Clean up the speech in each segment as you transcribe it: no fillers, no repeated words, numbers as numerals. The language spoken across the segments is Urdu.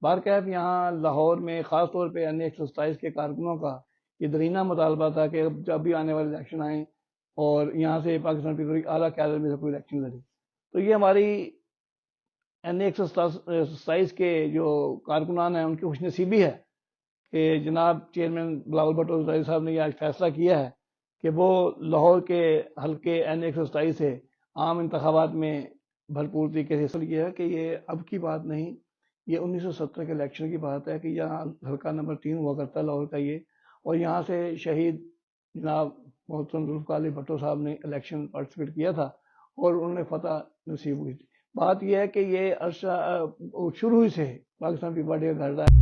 بہرکیف یہاں لاہور میں خاص طور پہ این 127 کے کارکنوں کا یہ درینہ مطالبہ تھا کہ جب بھی آنے والے الیکشن آئیں اور یہاں سے پاکستان پیپل کی اعلیٰ قیادت میں سے کوئی الیکشن لڑے، تو یہ ہماری این 127 کے جو کارکنان ہیں ان کی خوش نصیبی ہے کہ جناب چیئرمین بلاول بھٹو زرداری صاحب نے یہ آج فیصلہ کیا ہے کہ وہ لاہور کے حلقے این 127 سے عام انتخابات میں بھرپور طریقے سے حصہ لیا ہے کہ یہ اب کی بات نہیں، یہ 1970 کے الیکشن کی بات ہے کہ یہاں حلقہ نمبر 3 ہوا کرتا ہے لاہور کا یہ، اور یہاں سے شہید جناب محترم ذوالفقار علی بھٹو صاحب نے الیکشن پارٹیسپیٹ کیا تھا اور انہوں نے فتح نصیب ہوئی تھی۔ بات یہ ہے کہ یہ عرصہ شروع ہی سے پاکستان پیپل پارٹی کا گھر رہا ہے۔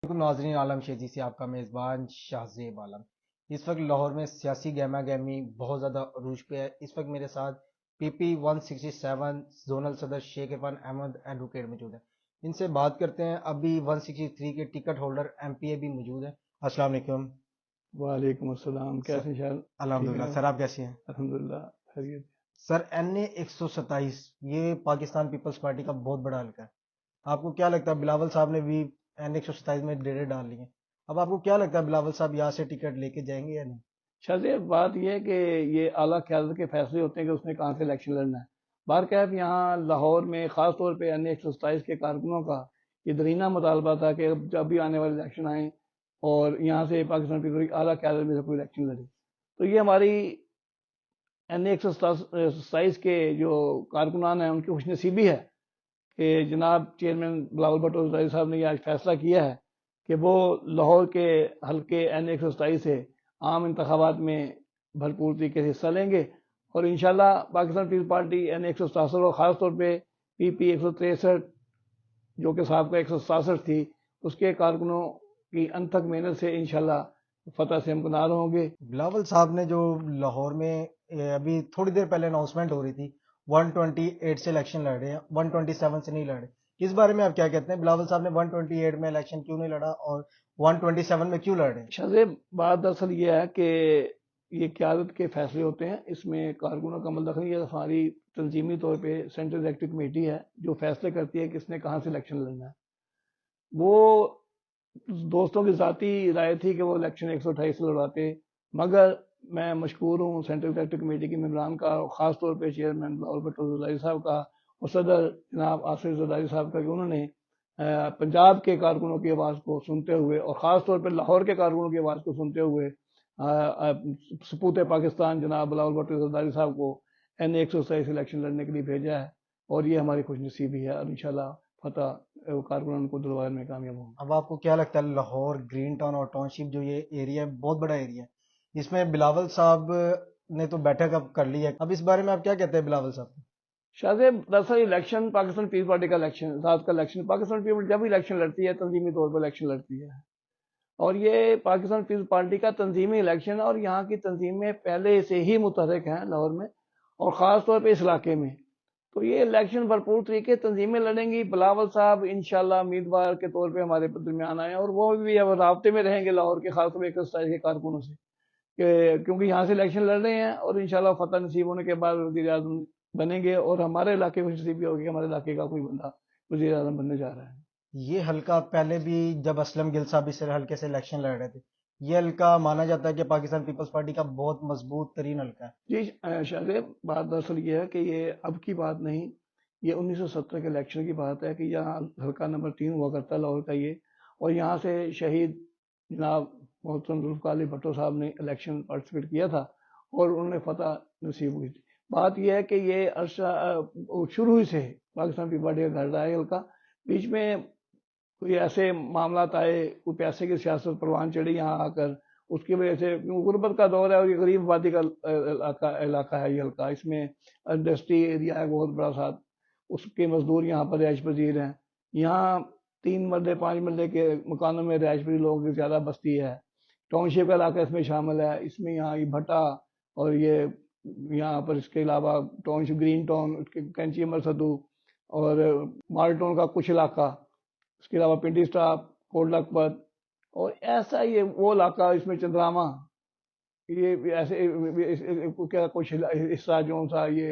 ناظرین، عالم شیزی سے آپ کا میزبان شاہزیب عالم۔ اس وقت لاہور میں سیاسی گہما گہمی بہت زیادہ عروج پہ ہے۔ اس وقت میرے ساتھ پی پی 167 زونل صدر شیخ عرفان احمد ایڈوکیٹ موجود ہیں، ان سے بات کرتے ہیں۔ ابھی 163 کے ٹکٹ ہولڈر ایم پی اے بھی موجود ہیں۔ السلام علیکم۔ وعلیکم السلام، کیسے ہیں؟ الحمدللہ سر، آپ کیسے ہیں؟ الحمدللہ خیریت۔ سر، این اے 127 یہ پاکستان پیپلز پارٹی کا بہت بڑا حلقہ ہے۔ آپ کو کیا لگتا ہے، بلاول صاحب نے بھی این 127 میں ڈیرے ڈال لی ہیں، اب آپ کو کیا لگتا ہے بلاول صاحب یہاں سے ٹکٹ لے کے جائیں گے یا نہیں؟ شاید بات یہ ہے کہ یہ اعلیٰ قیادت کے فیصلے ہوتے ہیں کہ اس نے کہاں سے الیکشن لڑنا ہے۔ بہرکیف یہاں لاہور میں خاص طور پہ این 127 کے کارکنوں کا یہ درینہ مطالبہ تھا کہ جب بھی آنے والے الیکشن آئیں اور یہاں سے پاکستان پیپل کی اعلیٰ قیادت میں سے کوئی الیکشن لڑے، تو یہ ہماری این 127 کے جو کارکنان ہیں ان کی خوش نصیبی ہے کہ جناب چیئرمین بلاول بھٹو زرداری صاحب نے یہ آج فیصلہ کیا ہے کہ وہ لاہور کے حلقے این 127 سے عام انتخابات میں بھرپور طریقے سے حصہ لیں گے، اور انشاءاللہ پاکستان پیپل پارٹی این 167 اور خاص طور پہ پی پی 163 جو کہ صاحب کا 167 تھی، اس کے کارکنوں کی انتھک محنت سے انشاءاللہ فتح سے ہمکنار ہوں گے۔ بلاول صاحب نے جو لاہور میں ابھی تھوڑی دیر پہلے اناؤنسمنٹ ہو رہی تھی 128 سے الیکشن لڑ رہے ہیں، 127 سے نہیں لڑ رہے، اس بارے میں آپ کیا کہتے ہیں؟ بلاول صاحب نے 128 میں الیکشن کیوں نہیں لڑا اور 127 میں کیوں لڑ رہے ہیں؟ شاہزیب، بات دراصل یہ ہے کہ یہ قیادت کے فیصلے ہوتے ہیں، اس میں کارکنوں کا عمل دخل نہیں ہے۔ ہماری تنظیمی طور پہ سینٹرل ایگزیکٹو کمیٹی ہے جو فیصلے کرتی ہے کس نے کہاں سے الیکشن لڑنا ہے۔ وہ دوستوں کی ذاتی رائے تھی کہ وہ الیکشن 128 سے لڑواتے، مگر میں مشکور ہوں سینٹرل ایگزیکٹو کمیٹی کے ممبران کا، خاص طور پہ چیئرمین بلاول بھٹو زرداری صاحب کا اور صدر جناب آصف زرداری صاحب کا، کہ انہوں نے پنجاب کے کارکنوں کی آواز کو سنتے ہوئے اور خاص طور پہ لاہور کے کارکنوں کی آواز کو سنتے ہوئے سپوت پاکستان جناب بلاول بھٹو زرداری صاحب کو این 127 الیکشن لڑنے کے لیے بھیجا ہے، اور یہ ہماری خوش نصیبی ہے، اور انشاءاللہ فتح کارکنان کو دلوانے میں کامیاب ہوں۔ اب آپ کو کیا لگتا ہے، لاہور گرین ٹاؤن اور ٹاؤن شپ جو یہ ایریا ہے بہت بڑا ایریا ہے، اس میں بلاول صاحب نے تو بیٹھک اب کر لی ہے، اب اس بارے میں آپ کیا کہتے ہیں بلاول صاحب؟ شاہزیب، دراصل الیکشن پاکستان پیپل پارٹی کا الیکشن، ذات کا الیکشن، پاکستان پیپل جب الیکشن لڑتی ہے تنظیمی طور پر الیکشن لڑتی ہے، اور یہ پاکستان پیپل پارٹی کا تنظیمی الیکشن ہے، اور یہاں کی تنظیمیں پہلے سے ہی متحرک ہیں لاہور میں اور خاص طور پہ اس علاقے میں، تو یہ الیکشن بھرپور طریقے تنظیمیں لڑیں گی۔ بلاول صاحب انشاءاللہ امیدوار کے طور پہ ہمارے درمیان آئے ہیں، اور وہ بھی اب رابطے میں رہیں گے لاہور کے خاص طور پہ 127 کے کارکنوں سے، کیونکہ یہاں سے الیکشن لڑ رہے ہیں اور انشاءاللہ فتح نصیب ہونے کے بعد وزیر اعظم بنیں گے، اور ہمارے علاقے کو نصیب بھی ہوگی کہ ہمارے علاقے کا کوئی بندہ وزیر اعظم بننے جا رہا ہے۔ یہ حلقہ پہلے بھی جب اسلم گل صاحب اس حلقے سے الیکشن لڑ رہے تھے، یہ حلقہ مانا جاتا ہے کہ پاکستان پیپلز پارٹی کا بہت مضبوط ترین حلقہ ہے۔ جی شاہزیب، بات دراصل یہ ہے کہ یہ اب کی بات نہیں، یہ 1970 کے الیکشن کی بات ہے کہ یہاں حلقہ نمبر 3 ہوا کرتا ہے لاہور کا یہ، اور یہاں سے شہید جناب محترم ذوالفقار علی بھٹو صاحب نے الیکشن پارٹیسپیٹ کیا تھا اور انہوں نے فتح نصیب ہوئی تھی۔ بات یہ ہے کہ یہ عرصہ شروع ہی سے پاکستان پیپل پارٹی کا گھر رہا ہے حلقہ، بیچ میں کوئی ایسے معاملات آئے، کوئی پیسے کی سیاست پروان چڑھی یہاں آ کر، اس کی وجہ سے غربت کا دور ہے اور یہ غریب آبادی کا علاقہ ہے یہ حلقہ، اس میں انڈسٹری ایریا ہے بہت بڑا، ساتھ اس کے مزدور یہاں پر رہائش پذیر ہیں، یہاں 3 مرلے 5 مرلے کے مکانوں میں رہائش پذیر لوگوں کی زیادہ بستی ہے، ٹاؤن شپ کا علاقہ اس میں شامل ہے، اس میں یہاں یہ بھٹا اور یہ یہاں پر اس کے علاوہ ٹاؤن شپ گرین ٹاؤن، کینچی امر سدو اور مال ٹاؤن کا کچھ علاقہ، اس کے علاوہ پنڈی اسٹاپ، کوٹ لکھپت، اور ایسا یہ وہ علاقہ اس میں چندراما، یہ ایسے کیا کچھ حصہ جو سا یہ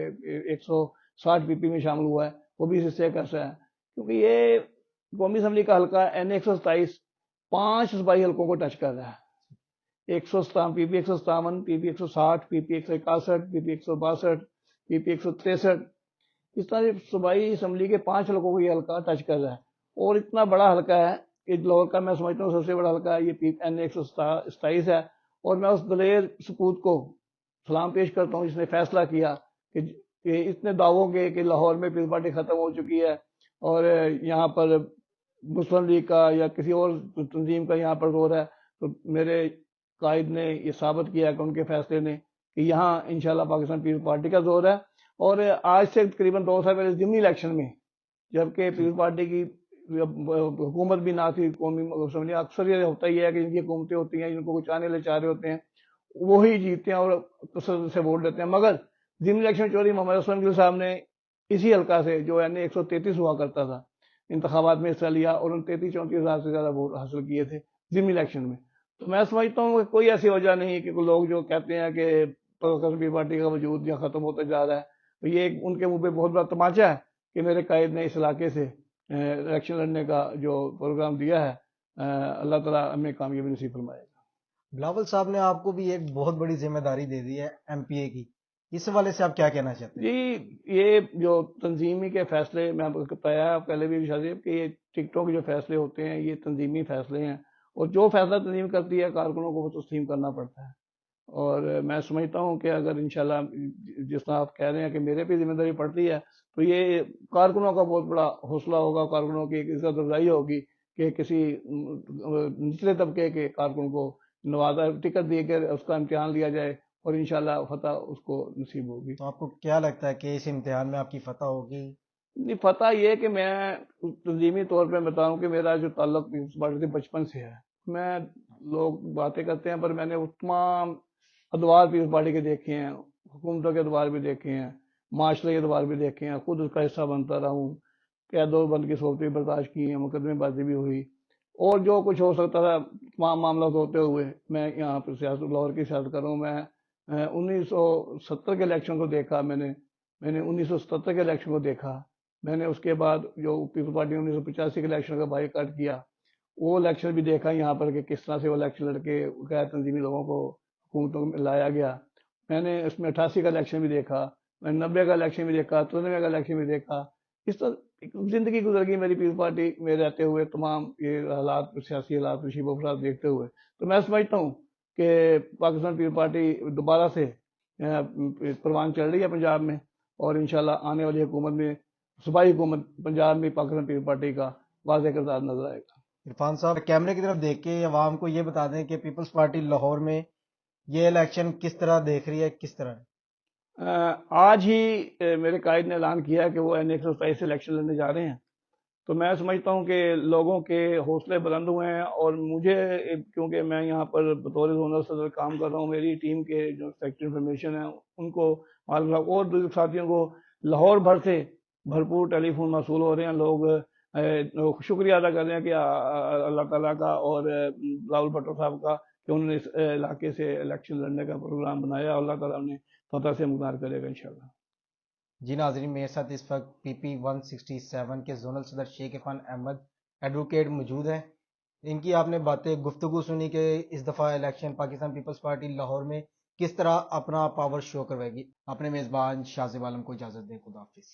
160 پی پی میں شامل ہوا ہے وہ بھی اس حصے کا حصہ ہے، کیونکہ یہ قومی اسمبلی کا حلقہ این 127 5 صوبائی حلقوں کو ٹچ کر رہا ہے، 157 پی پی 157 پی پی 160 پی پی 161 پی پی 162 پی پی 163، اس طرح صوبائی اسمبلی کے 5 حلقوں کو یہ حلقہ ٹچ کر رہا ہے، اور اتنا بڑا حلقہ ہے کہ لاہور کا میں سمجھتا ہوں سب سے بڑا حلقہ یہ این 127 ہے، اور میں اس دلیر سپوت کو سلام پیش کرتا ہوں جس نے فیصلہ کیا کہ اتنے دعووں کے کہ لاہور میں پیپلز پارٹی ختم ہو چکی ہے اور یہاں پر مسلم لیگ کا یا کسی اور تنظیم کا یہاں پر زور ہے، تو میرے قائد نے یہ ثابت کیا کہ ان کے فیصلے نے کہ یہاں انشاءاللہ پاکستان پیپلز پارٹی کا زور ہے، اور آج سے تقریباً 2 سال پہلے ضمنی الیکشن میں جبکہ پیپلز پارٹی کی حکومت بھی نہ تھی، قومی اسمبلی اکثر یہ ہوتا ہی ہے کہ جن کی حکومتیں ہوتی ہیں جن کو کچھ آنے لے چاہ رہے ہوتے ہیں وہی جیتتے ہیں اور کثرت سے ووٹ دیتے ہیں، مگر ضمنی الیکشن چوری محمد اسلم گل صاحب نے اسی حلقہ سے جو این 133 ہوا کرتا تھا انتخابات میں حصہ لیا اور ان 33-34 ہزار سے زیادہ ووٹ حاصل کیے تھے ضمنی الیکشن میں۔ تو میں سمجھتا ہوں کہ کوئی ایسی وجہ نہیں کہ لوگ جو کہتے ہیں کہ پیپلز پارٹی کا وجود یا ختم ہوتا جا رہا ہے، تو یہ ان کے منہ پہ بہت بڑا تماچا ہے کہ میرے قائد نے اس علاقے سے الیکشن لڑنے کا جو پروگرام دیا ہے، اللہ تعالیٰ ہمیں کامیابی نصیب فرمائے گا۔ بلاول صاحب نے آپ کو بھی ایک بہت بڑی ذمہ داری دے دی ہے ایم پی اے کی، اس حوالے سے آپ کیا کہنا چاہتے ہیں؟ جی، یہ جو تنظیمی کے فیصلے میں آپ کو بتایا پہلے بھی شاید کہ یہ ٹکٹوں کے جو فیصلے ہوتے ہیں یہ تنظیمی فیصلے ہیں، اور جو فیصلہ تنظیم کرتی ہے کارکنوں کو وہ تسلیم کرنا پڑتا ہے، اور میں سمجھتا ہوں کہ اگر انشاءاللہ جس طرح آپ کہہ رہے ہیں کہ میرے پہ ذمہ داری پڑتی ہے تو یہ کارکنوں کا بہت بڑا حوصلہ ہوگا، کارکنوں کی ایک عزت افزائی ہوگی کہ کسی نچلے طبقے کے کارکن کو نوازا ٹکٹ دے کر اس کا امتحان لیا جائے اور انشاءاللہ فتح اس کو نصیب ہوگی۔ تو آپ کو کیا لگتا ہے کہ اس امتحان میں آپ کی فتح ہوگی؟ نہیں، فتح یہ کہ میں تنظیمی طور پہ بتاؤں کہ میرا جو تعلق پیپلز پارٹی سے بچپن سے ہے، میں لوگ باتیں کرتے ہیں پر میں نے وہ تمام ادوار پیپلز پارٹی کے دیکھے ہیں، حکومتوں کے ادوار بھی دیکھے ہیں، معاشرے کے ادوار بھی دیکھے ہیں، خود اس کا حصہ بنتا رہا ہوں، قید و بند کی صورتیں برداشت کی ہیں، مقدمے بازی بھی ہوئی، اور جو کچھ ہو سکتا تھا تمام معاملات ہوتے ہوئے میں یہاں پر سیاست لاہور کی سیاست کر رہا ہوں۔ میں 1970 کے الیکشن کو دیکھا، میں نے 1977 کے الیکشن کو دیکھا، میں نے اس کے بعد جو پیپلز پارٹی نے 1985 کے الیکشن کا بائی کاٹ کیا وہ الیکشن بھی دیکھا یہاں پر کہ کس طرح سے وہ الیکشن لڑ کے غیر تنظیمی لوگوں کو حکومتوں میں لایا گیا۔ میں نے اس میں 88 کا الیکشن بھی دیکھا، میں نے 90 کا الیکشن بھی دیکھا، 93 کا الیکشن بھی دیکھا، اس طرح ایک زندگی گزر گئی میری پیپلز پارٹی میں رہتے ہوئے تمام یہ حالات، سیاسی حالات، نشیب و فراز دیکھتے ہوئے۔ تو میں سمجھتا ہوں کہ پاکستان پیپلز پارٹی دوبارہ سے پروان چڑھ رہی ہے پنجاب میں، اور انشاءاللہ آنے والی حکومت میں صوبائی حکومت پنجاب میں پاکستان پیپلز پارٹی کا واضح کردار نظر آئے گا۔ عرفان صاحب کیمرے کی طرف دیکھ کے عوام کو یہ بتا دیں کہ پیپلز پارٹی لاہور میں یہ الیکشن کس طرح دیکھ رہی ہے، کس طرح؟ آج ہی میرے قائد نے اعلان کیا کہ وہ این 127 سے الیکشن لڑنے جا رہے ہیں، تو میں سمجھتا ہوں کہ لوگوں کے حوصلے بلند ہوئے ہیں، اور مجھے کیونکہ میں یہاں پر بطور زونل صدر کام کر رہا ہوں، میری ٹیم کے جو سیکٹری انفارمیشن ہیں ان کو معلوم ہے، اور دوسرے ساتھیوں کو لاہور بھر سے بھرپور ٹیلی فون موصول ہو رہے ہیں، لوگ شکریہ ادا کر رہے ہیں کہ اللہ تعالیٰ کا اور بلاول بھٹو صاحب کا کہ انہوں نے اس علاقے سے الیکشن لڑنے کا پروگرام بنایا، اللہ تعالیٰ نے فتح سے مقدار کرے گا انشاءاللہ۔ جی ناظرین، میرے ساتھ اس وقت پی پی 167 کے زونل صدر شیخ عرفان احمد ایڈوکیٹ موجود ہیں۔ ان کی آپ نے باتیں گفتگو سنی کہ اس دفعہ election Pakistan peoples party Lahore میں کس طرح اپنا پاور شو کروائے گی۔ اپنے میزبان شاہ زیب عالم کو اجازت دیں، خدا حافظ۔